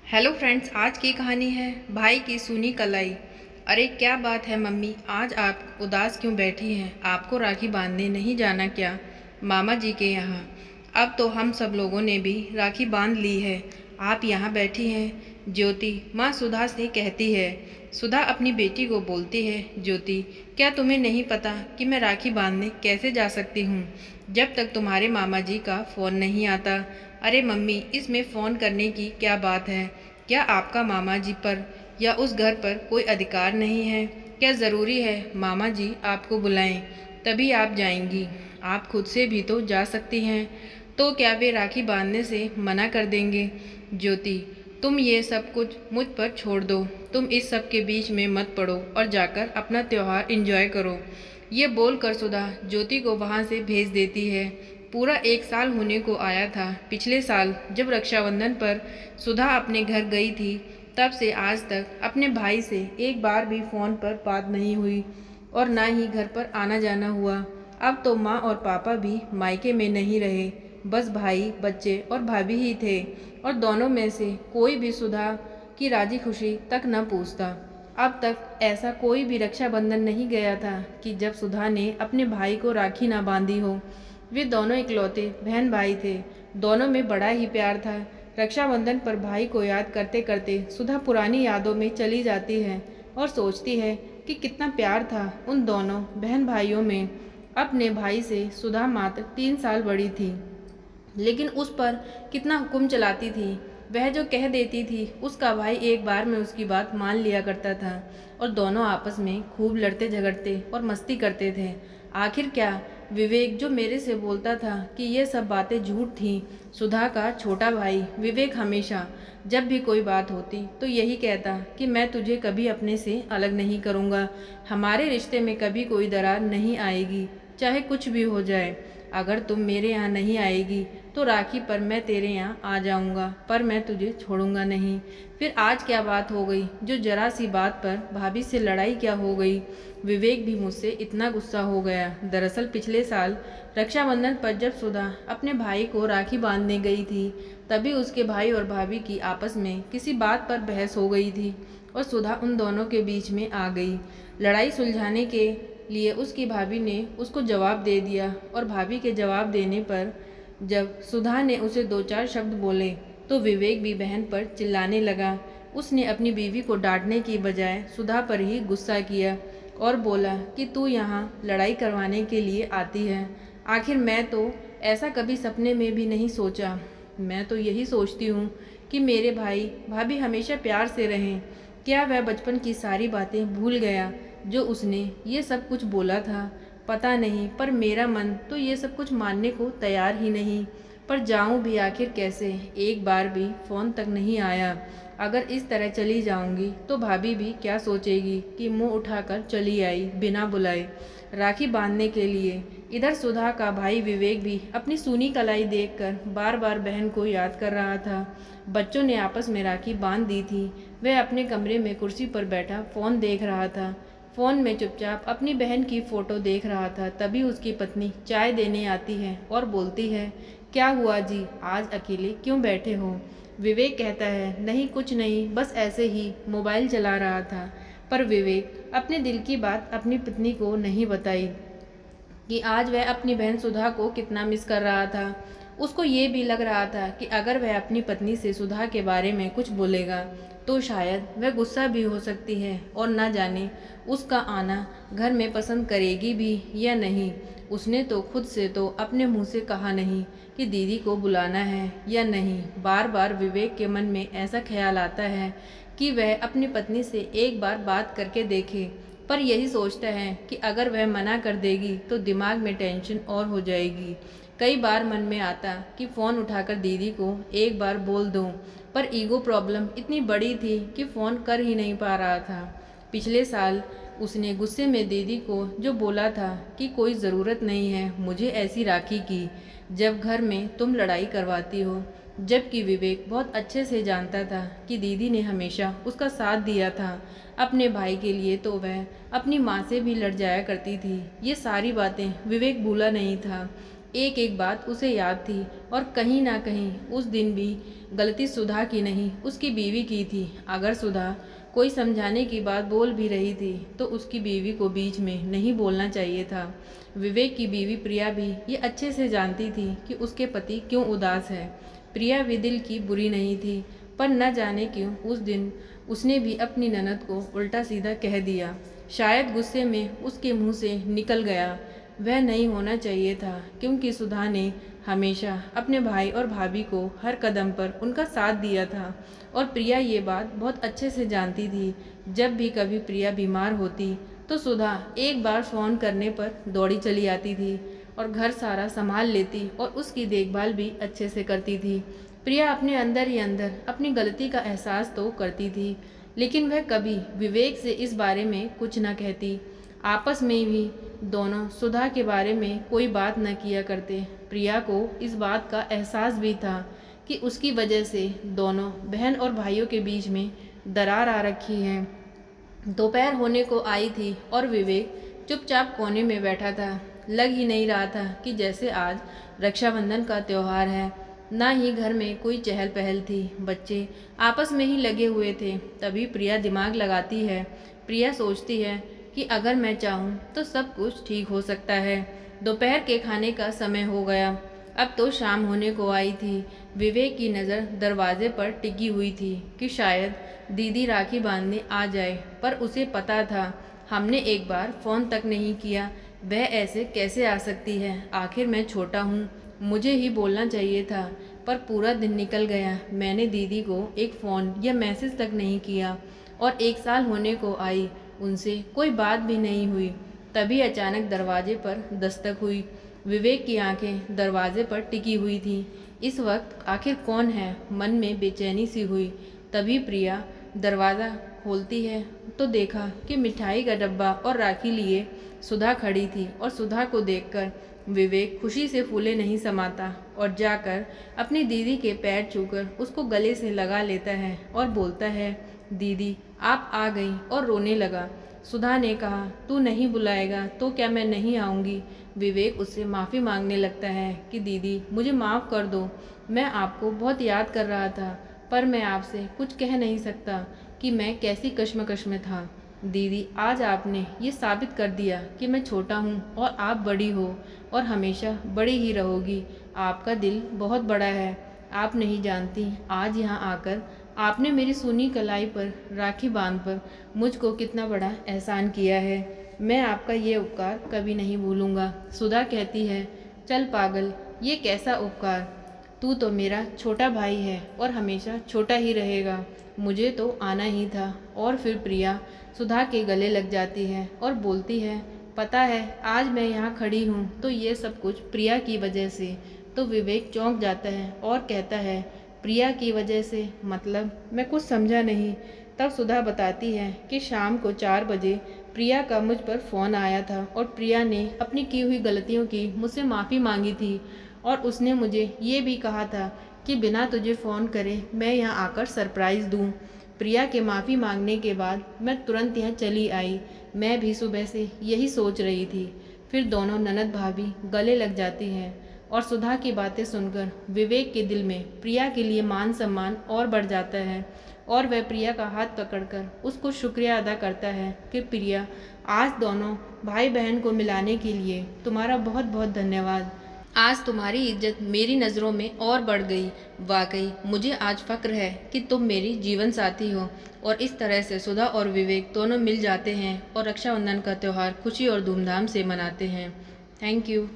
Hello friends, आज की कहानी है भाई की सूनी कलाई। अरे क्या बात है मम्मी, आज आप उदास क्यों बैठी हैं? आपको राखी बांधने नहीं जाना क्या मामा जी के यहाँ? अब तो हम सब लोगों ने भी राखी बांध ली है, आप यहाँ बैठी हैं। ज्योति माँ सुधा से कहती है। सुधा अपनी बेटी को बोलती है, ज्योति क्या तुम्हें नहीं पता कि मैं राखी बांधने कैसे जा सकती हूँ जब तक तुम्हारे मामा जी का फ़ोन नहीं आता? अरे मम्मी, इसमें फ़ोन करने की क्या बात है? क्या आपका मामा जी पर या उस घर पर कोई अधिकार नहीं है? क्या ज़रूरी है मामा जी आपको बुलाएं तभी आप जाएंगी? आप खुद से भी तो जा सकती हैं। तो क्या वे राखी बांधने से मना कर देंगे? ज्योति तुम ये सब कुछ मुझ पर छोड़ दो, तुम इस सब के बीच में मत पड़ो और जाकर अपना त्योहार एंजॉय करो। ये बोलकर सुधा ज्योति को वहाँ से भेज देती है। पूरा 1 साल होने को आया था। पिछले साल जब रक्षाबंधन पर सुधा अपने घर गई थी, तब से आज तक अपने भाई से एक बार भी फ़ोन पर बात नहीं हुई और ना ही घर पर आना जाना हुआ। अब तो माँ और पापा भी मायके में नहीं रहे, बस भाई, बच्चे और भाभी ही थे, और दोनों में से कोई भी सुधा की राजी खुशी तक न पूछता। अब तक ऐसा कोई भी रक्षाबंधन नहीं गया था कि जब सुधा ने अपने भाई को राखी ना बांधी हो। वे दोनों इकलौते बहन भाई थे, दोनों में बड़ा ही प्यार था। रक्षाबंधन पर भाई को याद करते करते सुधा पुरानी यादों में चली जाती है और सोचती है कि कितना प्यार था उन दोनों बहन भाइयों में। अपने भाई से सुधा मात्र 3 साल बड़ी थी, लेकिन उस पर कितना हुक्म चलाती थी। वह जो कह देती थी उसका भाई एक बार में उसकी बात मान लिया करता था, और दोनों आपस में खूब लड़ते झगड़ते और मस्ती करते थे। आखिर क्या, विवेक जो मेरे से बोलता था कि ये सब बातें झूठ थीं। सुधा का छोटा भाई विवेक हमेशा जब भी कोई बात होती तो यही कहता कि मैं तुझे कभी अपने से अलग नहीं करूँगा, हमारे रिश्ते में कभी कोई दरार नहीं आएगी, चाहे कुछ भी हो जाए। अगर तुम मेरे यहाँ नहीं आएगी तो राखी पर मैं तेरे यहाँ आ जाऊँगा, पर मैं तुझे छोड़ूंगा नहीं। फिर आज क्या बात हो गई जो जरा सी बात पर भाभी से लड़ाई क्या हो गई? विवेक भी मुझसे इतना गुस्सा हो गया। दरअसल पिछले साल रक्षाबंधन पर जब सुधा अपने भाई को राखी बांधने गई थी, तभी उसके भाई और भाभी की आपस में किसी बात पर बहस हो गई थी और सुधा उन दोनों के बीच में आ गई। लड़ाई सुलझाने के लिए उसकी भाभी ने उसको जवाब दे दिया, और भाभी के जवाब देने पर जब सुधा ने उसे 2-4 शब्द बोले तो विवेक भी बहन पर चिल्लाने लगा। उसने अपनी बीवी को डांटने की बजाय सुधा पर ही गुस्सा किया और बोला कि तू यहाँ लड़ाई करवाने के लिए आती है। आखिर मैं तो ऐसा कभी सपने में भी नहीं सोचा। मैं तो यही सोचती हूँ कि मेरे भाई भाभी हमेशा प्यार से रहें। क्या वह बचपन की सारी बातें भूल गया जो उसने ये सब कुछ बोला था? पता नहीं, पर मेरा मन तो ये सब कुछ मानने को तैयार ही नहीं। पर जाऊं भी आखिर कैसे? एक बार भी फ़ोन तक नहीं आया। अगर इस तरह चली जाऊंगी तो भाभी भी क्या सोचेगी कि मुंह उठाकर चली आई बिना बुलाए राखी बांधने के लिए। इधर सुधा का भाई विवेक भी अपनी सूनी कलाई देखकर बार बार बहन को याद कर रहा था। बच्चों ने आपस में राखी बांध दी थी। वह अपने कमरे में कुर्सी पर बैठा फ़ोन देख रहा था। फ़ोन में चुपचाप अपनी बहन की फ़ोटो देख रहा था। तभी उसकी पत्नी चाय देने आती है और बोलती है, क्या हुआ जी, आज अकेले क्यों बैठे हो? विवेक कहता है, नहीं कुछ नहीं, बस ऐसे ही मोबाइल चला रहा था। पर विवेक अपने दिल की बात अपनी पत्नी को नहीं बताई कि आज वह अपनी बहन सुधा को कितना मिस कर रहा था। उसको ये भी लग रहा था कि अगर वह अपनी पत्नी से सुधा के बारे में कुछ बोलेगा तो शायद वह गुस्सा भी हो सकती है, और न जाने उसका आना घर में पसंद करेगी भी या नहीं। उसने तो खुद से तो अपने मुंह से कहा नहीं कि दीदी को बुलाना है या नहीं। बार बार विवेक के मन में ऐसा ख्याल आता है कि वह अपनी पत्नी से एक बार बात करके देखे, पर यही सोचता है कि अगर वह मना कर देगी तो दिमाग में टेंशन और हो जाएगी। कई बार मन में आता कि फ़ोन उठाकर दीदी को एक बार बोल दूं, पर ईगो प्रॉब्लम इतनी बड़ी थी कि फ़ोन कर ही नहीं पा रहा था। पिछले साल उसने गुस्से में दीदी को जो बोला था कि कोई ज़रूरत नहीं है मुझे ऐसी राखी की जब घर में तुम लड़ाई करवाती हो, जबकि विवेक बहुत अच्छे से जानता था कि दीदी ने हमेशा उसका साथ दिया था। अपने भाई के लिए तो वह अपनी माँ से भी लड़ जाया करती थी। ये सारी बातें विवेक भूला नहीं था। एक एक बात उसे याद थी और कहीं ना कहीं उस दिन भी गलती सुधा की नहीं, उसकी बीवी की थी। अगर सुधा कोई समझाने की बात बोल भी रही थी तो उसकी बीवी को बीच में नहीं बोलना चाहिए था। विवेक की बीवी प्रिया भी ये अच्छे से जानती थी कि उसके पति क्यों उदास है। प्रिया भी दिल की बुरी नहीं थी, पर न जाने क्यों उस दिन उसने भी अपनी ननद को उल्टा सीधा कह दिया। शायद गुस्से में उसके मुंह से निकल गया। वह नहीं होना चाहिए था, क्योंकि सुधा ने हमेशा अपने भाई और भाभी को हर कदम पर उनका साथ दिया था और प्रिया ये बात बहुत अच्छे से जानती थी। जब भी कभी प्रिया बीमार होती तो सुधा एक बार फ़ोन करने पर दौड़ी चली आती थी और घर सारा संभाल लेती और उसकी देखभाल भी अच्छे से करती थी। प्रिया अपने अंदर ही अंदर अपनी गलती का एहसास तो करती थी, लेकिन वह कभी विवेक से इस बारे में कुछ न कहती। आपस में भी दोनों सुधा के बारे में कोई बात न किया करते। प्रिया को इस बात का एहसास भी था कि उसकी वजह से दोनों बहन और भाइयों के बीच में दरार आ रखी है। दोपहर होने को आई थी और विवेक चुपचाप कोने में बैठा था। लग ही नहीं रहा था कि जैसे आज रक्षाबंधन का त्यौहार है। ना ही घर में कोई चहल पहल थी। बच्चे आपस में ही लगे हुए थे। तभी प्रिया दिमाग लगाती है। प्रिया सोचती है कि अगर मैं चाहूँ तो सब कुछ ठीक हो सकता है। दोपहर के खाने का समय हो गया। अब तो शाम होने को आई थी। विवेक की नज़र दरवाजे पर टिकी हुई थी कि शायद दीदी राखी बांधने आ जाए, पर उसे पता था हमने एक बार फ़ोन तक नहीं किया। वह ऐसे कैसे आ सकती है? आखिर मैं छोटा हूँ, मुझे ही बोलना चाहिए था, पर पूरा दिन निकल गया। मैंने दीदी को एक फ़ोन या मैसेज तक नहीं किया और 1 साल होने को आई, उनसे कोई बात भी नहीं हुई। तभी अचानक दरवाजे पर दस्तक हुई। विवेक की आंखें दरवाजे पर टिकी हुई थी। इस वक्त आखिर कौन है? मन में बेचैनी सी हुई। तभी प्रिया दरवाज़ा खोलती है तो देखा कि मिठाई का डब्बा और राखी लिए सुधा खड़ी थी और सुधा को देखकर विवेक खुशी से फूले नहीं समाता और जाकर अपनी दीदी के पैर छूकर उसको गले से लगा लेता है और बोलता है, दीदी आप आ गई, और रोने लगा। सुधा ने कहा, तू नहीं बुलाएगा तो क्या मैं नहीं आऊँगी? विवेक उससे माफ़ी मांगने लगता है कि दीदी मुझे माफ़ कर दो, मैं आपको बहुत याद कर रहा था, पर मैं आपसे कुछ कह नहीं सकता कि मैं कैसी कश्मकश में था। दीदी आज आपने ये साबित कर दिया कि मैं छोटा हूँ और आप बड़ी हो और हमेशा बड़ी ही रहोगी। आपका दिल बहुत बड़ा है। आप नहीं जानती आज यहाँ आकर आपने मेरी सूनी कलाई पर राखी बांध पर मुझको कितना बड़ा एहसान किया है। मैं आपका ये उपकार कभी नहीं भूलूंगा। सुधा कहती है, चल पागल, ये कैसा उपकार? तू तो मेरा छोटा भाई है और हमेशा छोटा ही रहेगा। मुझे तो आना ही था। और फिर प्रिया सुधा के गले लग जाती है और बोलती है, पता है आज मैं यहाँ खड़ी हूँ तो ये सब कुछ प्रिया की वजह से। तो विवेक चौंक जाता है और कहता है, प्रिया की वजह से? मतलब मैं कुछ समझा नहीं। तब सुधा बताती है कि शाम को 4 बजे प्रिया का मुझ पर फ़ोन आया था और प्रिया ने अपनी की हुई गलतियों की मुझसे माफ़ी मांगी थी और उसने मुझे ये भी कहा था कि बिना तुझे फ़ोन करे मैं यहाँ आकर सरप्राइज़ दूँ। प्रिया के माफ़ी मांगने के बाद मैं तुरंत यहाँ चली आई। मैं भी सुबह से यही सोच रही थी। फिर दोनों ननद भाभी गले लग जाती हैं और सुधा की बातें सुनकर विवेक के दिल में प्रिया के लिए मान सम्मान और बढ़ जाता है और वह प्रिया का हाथ पकड़कर उसको शुक्रिया अदा करता है कि प्रिया, आज दोनों भाई बहन को मिलाने के लिए तुम्हारा बहुत बहुत धन्यवाद। आज तुम्हारी इज्जत मेरी नज़रों में और बढ़ गई। वाकई मुझे आज फ़क्र है कि तुम मेरी जीवन साथी हो। और इस तरह से सुधा और विवेक दोनों मिल जाते हैं और रक्षाबंधन का त्यौहार खुशी और धूमधाम से मनाते हैं। Thank you.